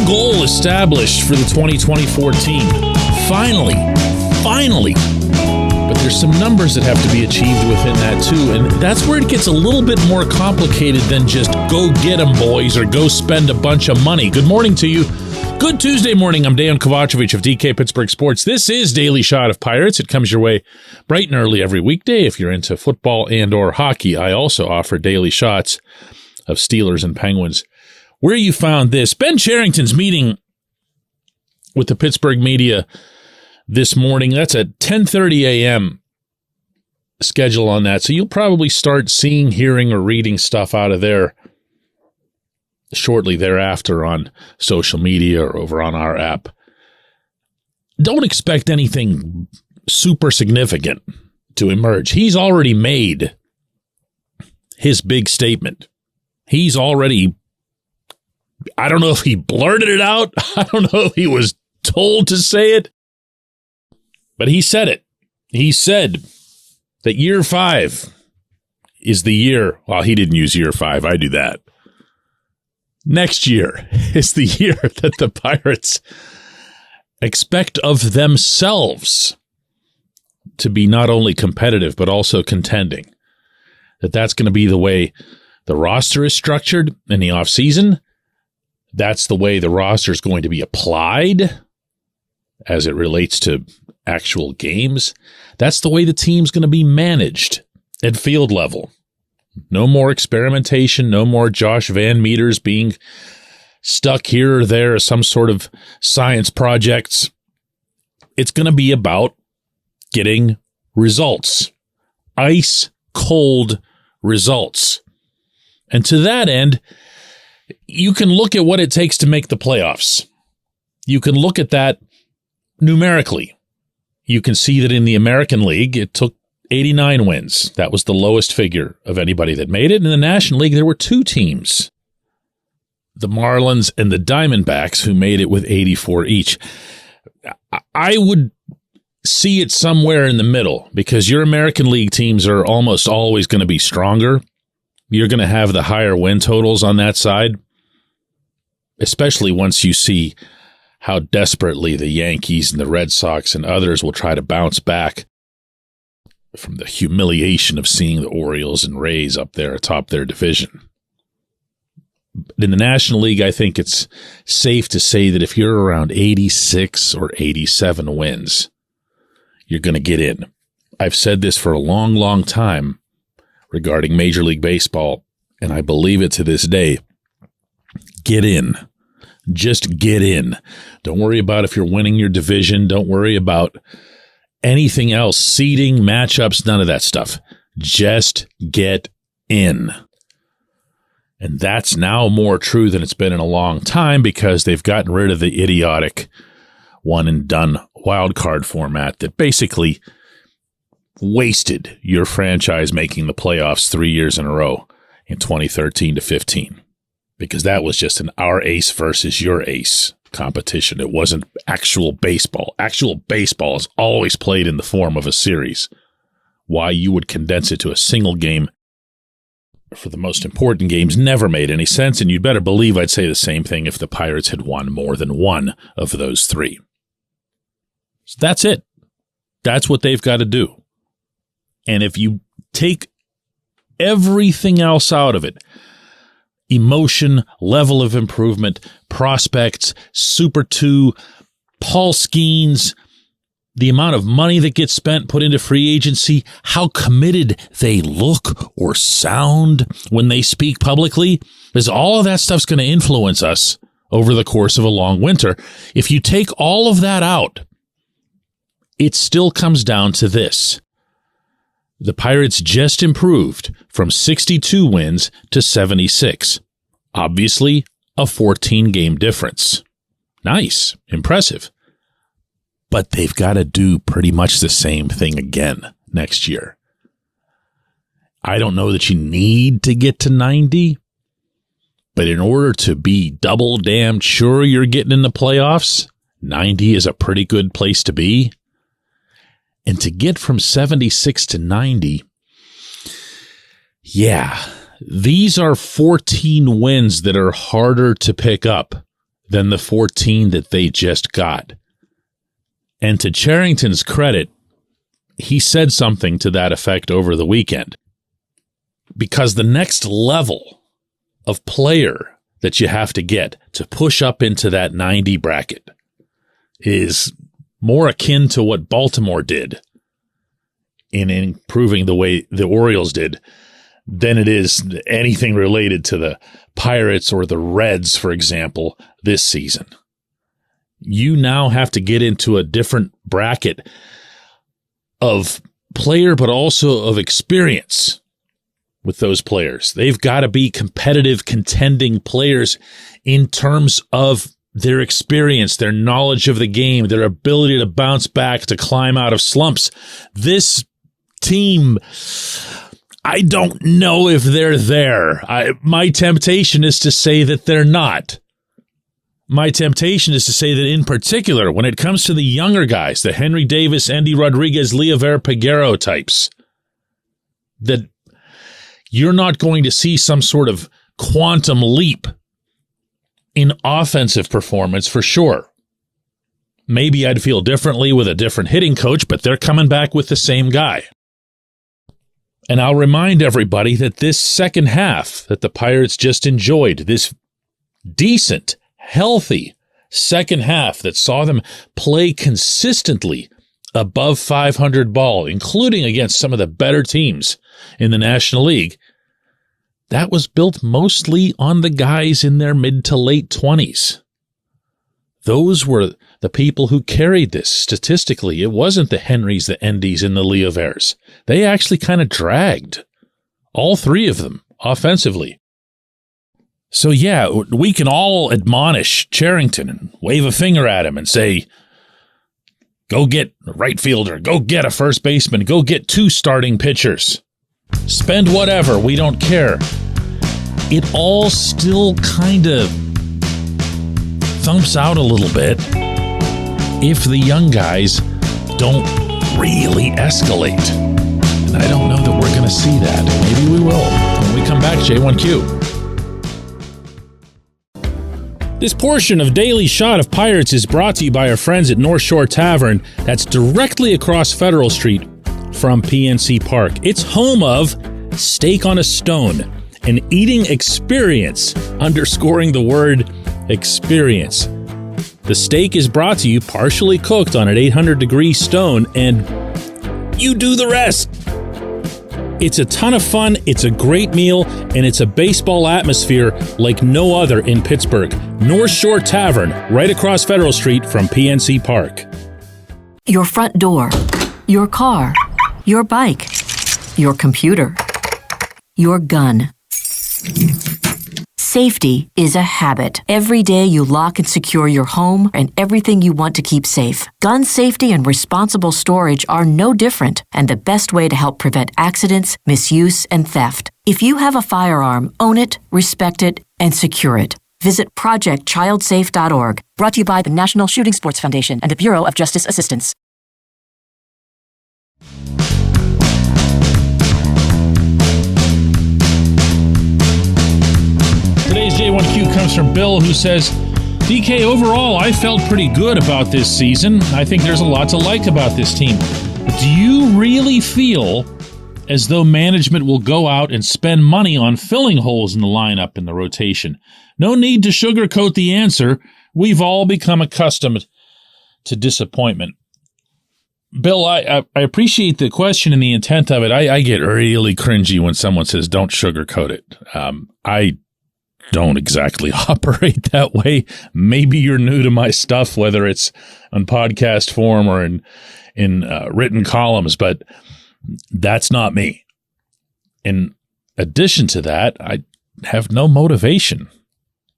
goal established for the 2024 team. Finally. But there's some numbers that have to be achieved within that too, and that's where it gets a little bit more complicated than just go get them, boys, or go spend a bunch of money. Good morning to you. Good Tuesday morning. I'm Dejan Kovacevic of DK Pittsburgh Sports. This is Daily Shot of Pirates. It comes your way bright and early every weekday. If you're into football and or hockey, I also offer daily shots of Steelers and Penguins. Where you found this, Ben Cherington's meeting with the Pittsburgh media this morning. That's at 10:30 a.m. schedule on that. So you'll probably start seeing, hearing, or reading stuff out of there shortly thereafter on social media or over on our app. Don't expect anything super significant to emerge. He's already made his big statement. He's already, I don't know if he blurted it out. I don't know if he was told to say it. But he said it. He said that year 5 is the year. Well, he didn't use year 5. I do that. Next year is the year that the Pirates expect of themselves to be not only competitive, but also contending. That's going to be the way the roster is structured in the offseason. That's the way the roster is going to be applied as it relates to actual games. That's the way the team's going to be managed at field level. No more experimentation, no more Josh Van Meters being stuck here or there as some sort of science projects. It's going to be about getting results. Ice cold results. And to that end, you can look at what it takes to make the playoffs. You can look at that numerically. You can see that in the American League, it took 89 wins. That was the lowest figure of anybody that made it. In the National League, there were 2 teams, the Marlins and the Diamondbacks, who made it with 84 each. I would see it somewhere in the middle because your American League teams are almost always going to be stronger. You're going to have the higher win totals on that side, especially once you see how desperately the Yankees and the Red Sox and others will try to bounce back from the humiliation of seeing the Orioles and Rays up there atop their division. In the National League, I think it's safe to say that if you're around 86 or 87 wins, you're going to get in. I've said this for a long, long time regarding Major League Baseball, and I believe it to this day. Get in. Just get in. Don't worry about if you're winning your division. Don't worry about anything else, seeding, matchups, none of that stuff. Just get in. And that's now more true than it's been in a long time because they've gotten rid of the idiotic one and done wild card format that basically wasted your franchise making the playoffs 3 years in a row in 2013 to 15. Because that was just an our ace versus your ace competition. It wasn't actual baseball. Actual baseball is always played in the form of a series. Why you would condense it to a single game for the most important games never made any sense, and you'd better believe I'd say the same thing if the Pirates had won more than one of those 3. So that's it. That's what they've got to do. And if you take everything else out of it, emotion, level of improvement, prospects, Super 2, Paul Skeens, the amount of money that gets spent, put into free agency, how committed they look or sound when they speak publicly, because all of that stuff's going to influence us over the course of a long winter. If you take all of that out, it still comes down to this. The Pirates just improved from 62 wins to 76. Obviously, a 14-game difference. Nice. Impressive. But they've got to do pretty much the same thing again next year. I don't know that you need to get to 90, but in order to be double damn sure you're getting in the playoffs, 90 is a pretty good place to be. And to get from 76 to 90, yeah, these are 14 wins that are harder to pick up than the 14 that they just got. And to Cherington's credit, he said something to that effect over the weekend. Because the next level of player that you have to get to push up into that 90 bracket is more akin to what Baltimore did in improving the way the Orioles did than it is anything related to the Pirates or the Reds, for example, this season. You now have to get into a different bracket of player, but also of experience with those players. They've got to be competitive, contending players in terms of their experience, their knowledge of the game, their ability to bounce back, to climb out of slumps. This team, I don't know if they're there. My temptation is to say that they're not. My temptation is to say that in particular, when it comes to the younger guys, the Henry Davis, Andy Rodriguez, Leover Peguero types, that you're not going to see some sort of quantum leap in offensive performance for sure. Maybe I'd feel differently with a different hitting coach, but they're coming back with the same guy. And I'll remind everybody that this second half that the Pirates just enjoyed, this decent, healthy second half that saw them play consistently above 500 ball, including against some of the better teams in the National League, that was built mostly on the guys in their mid to late 20s. Those were the people who carried this statistically. It wasn't the Henrys, the Endys, and the Leovers. They actually kind of dragged all three of them offensively. So yeah, we can all admonish Cherington and wave a finger at him and say, go get a right fielder, go get a first baseman, go get 2 starting pitchers. Spend whatever, we don't care. It all still kind of thumps out a little bit if the young guys don't really escalate. And I don't know that we're going to see that. Maybe we will. When we come back, J1Q. This portion of Daily Shot of Pirates is brought to you by our friends at North Shore Tavern that's directly across Federal Street from PNC Park. It's home of Steak on a Stone, an eating experience, underscoring the word experience. The steak is brought to you partially cooked on an 800-degree stone, and you do the rest. It's a ton of fun, it's a great meal, and it's a baseball atmosphere like no other in Pittsburgh. North Shore Tavern, right across Federal Street from PNC Park. Your front door, your car, your bike, your computer, your gun. Safety is a habit. Every day you lock and secure your home and everything you want to keep safe. Gun safety and responsible storage are no different and the best way to help prevent accidents, misuse, and theft. If you have a firearm, own it, respect it, and secure it. Visit ProjectChildSafe.org. Brought to you by the National Shooting Sports Foundation and the Bureau of Justice Assistance. Today's J1Q comes from Bill, who says, DK, overall, I felt pretty good about this season. I think there's a lot to like about this team. Do you really feel as though management will go out and spend money on filling holes in the lineup in the rotation? No need to sugarcoat the answer. We've all become accustomed to disappointment. Bill, I appreciate the question and the intent of it. I get really cringy when someone says, don't sugarcoat it. I don't exactly operate that way. Maybe you're new to my stuff, whether it's on podcast form or in written columns, but that's not me. In addition to that, I have no motivation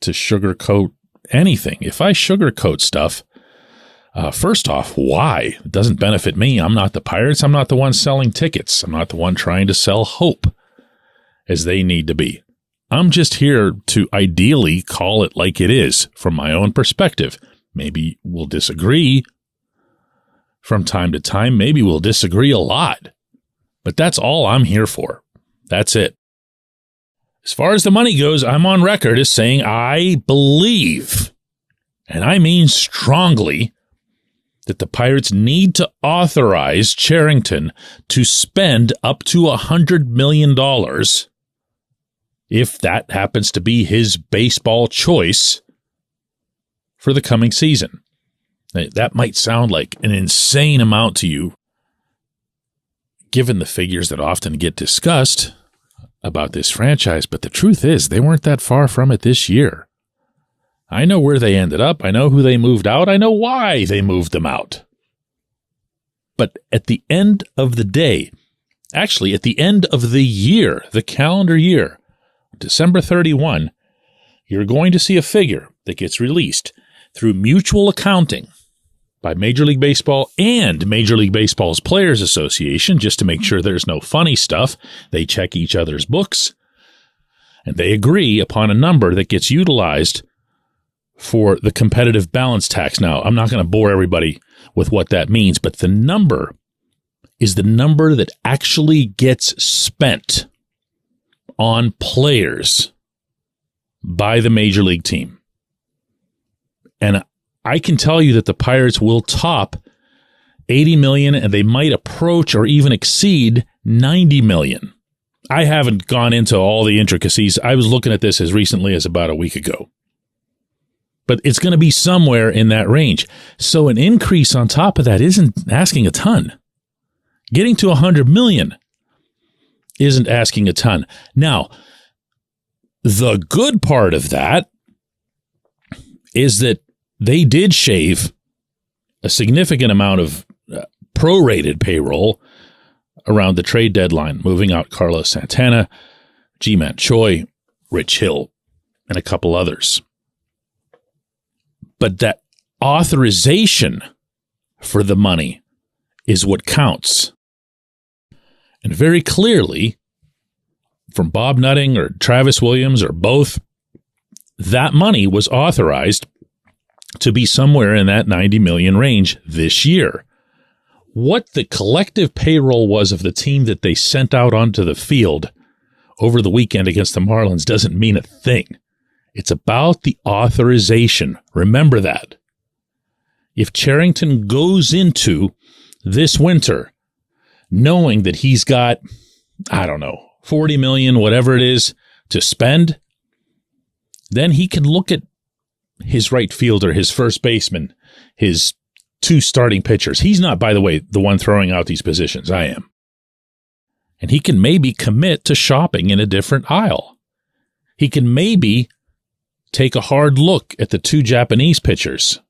to sugarcoat anything. If I sugarcoat stuff, first off, why? It doesn't benefit me. I'm not the Pirates. I'm not the one selling tickets. I'm not the one trying to sell hope as they need to be. I'm just here to ideally call it like it is from my own perspective. Maybe we'll disagree from time to time. Maybe we'll disagree a lot. But that's all I'm here for. That's it. As far as the money goes, I'm on record as saying I believe and I mean strongly, that the Pirates need to authorize Cherington to spend up to $100 million if that happens to be his baseball choice for the coming season. That might sound like an insane amount to you, given the figures that often get discussed about this franchise, but the truth is they weren't that far from it this year. I know where they ended up. I know who they moved out. I know why they moved them out. But at the end of the day, actually at the end of the year, the calendar year, December 31, you're going to see a figure that gets released through mutual accounting by Major League Baseball and Major League Baseball's Players Association, just to make sure there's no funny stuff. They check each other's books, and they agree upon a number that gets utilized for the competitive balance tax. Now, I'm not going to bore everybody with what that means, but the number is the number that actually gets spent on players by the Major League team. And I can tell you that the Pirates will top $80 million, and they might approach or even exceed $90 million. I haven't gone into all the intricacies. I was looking at this as recently as about a week ago. But it's going to be somewhere in that range. So an increase on top of that isn't asking a ton. Getting to $100 million isn't asking a ton. Now, the good part of that is that they did shave a significant amount of prorated payroll around the trade deadline, moving out Carlos Santana, Ji-Man Choi, Rich Hill, and a couple others. But that authorization for the money is what counts. And very clearly, from Bob Nutting or Travis Williams or both, that money was authorized to be somewhere in that 90 million range this year. What the collective payroll was of the team that they sent out onto the field over the weekend against the Marlins doesn't mean a thing. It's about the authorization. Remember that. If Cherington goes into this winter knowing that he's got, I don't know, 40 million, whatever it is, to spend, then he can look at his right fielder, his first baseman, his two starting pitchers. He's not, by the way, the one throwing out these positions. I am. And he can maybe commit to shopping in a different aisle. He can maybe take a hard look at the two Japanese pitchers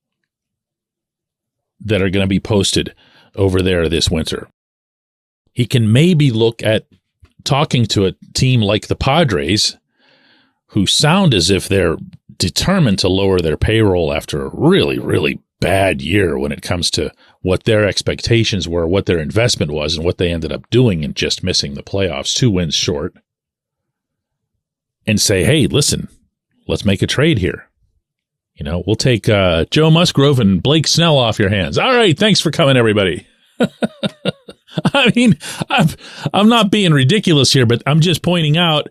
that are going to be posted over there this winter. He can maybe look at talking to a team like the Padres, who sound as if they're determined to lower their payroll after a really, really bad year when it comes to what their expectations were, what their investment was, and what they ended up doing and just missing the playoffs, 2 wins short, and say, hey, listen, let's make a trade here. You know, we'll take Joe Musgrove and Blake Snell off your hands. All right, thanks for coming, everybody. I mean, I'm not being ridiculous here, but I'm just pointing out,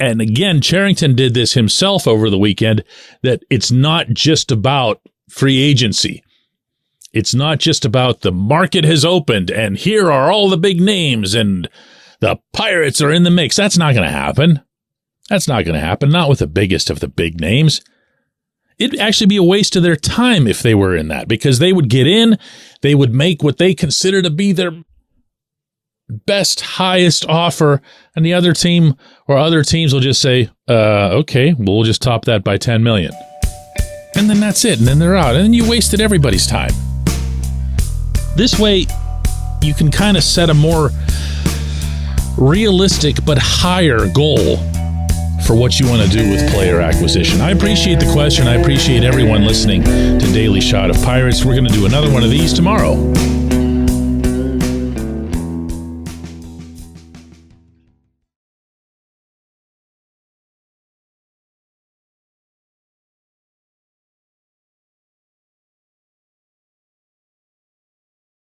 and again, Cherington did this himself over the weekend, that it's not just about free agency. It's not just about the market has opened and here are all the big names and the Pirates are in the mix. That's not going to happen. That's not going to happen. Not with the biggest of the big names. It'd actually be a waste of their time if they were in that, because they would get in, they would make what they consider to be their best, highest offer, and the other team or other teams will just say, okay, we'll just top that by $10 million. And then that's it, and then they're out, and then you wasted everybody's time. This way, you can kind of set a more realistic but higher goal for what you want to do with player acquisition. I appreciate the question. I appreciate everyone listening to Daily Shot of Pirates. We're going to do another one of these tomorrow.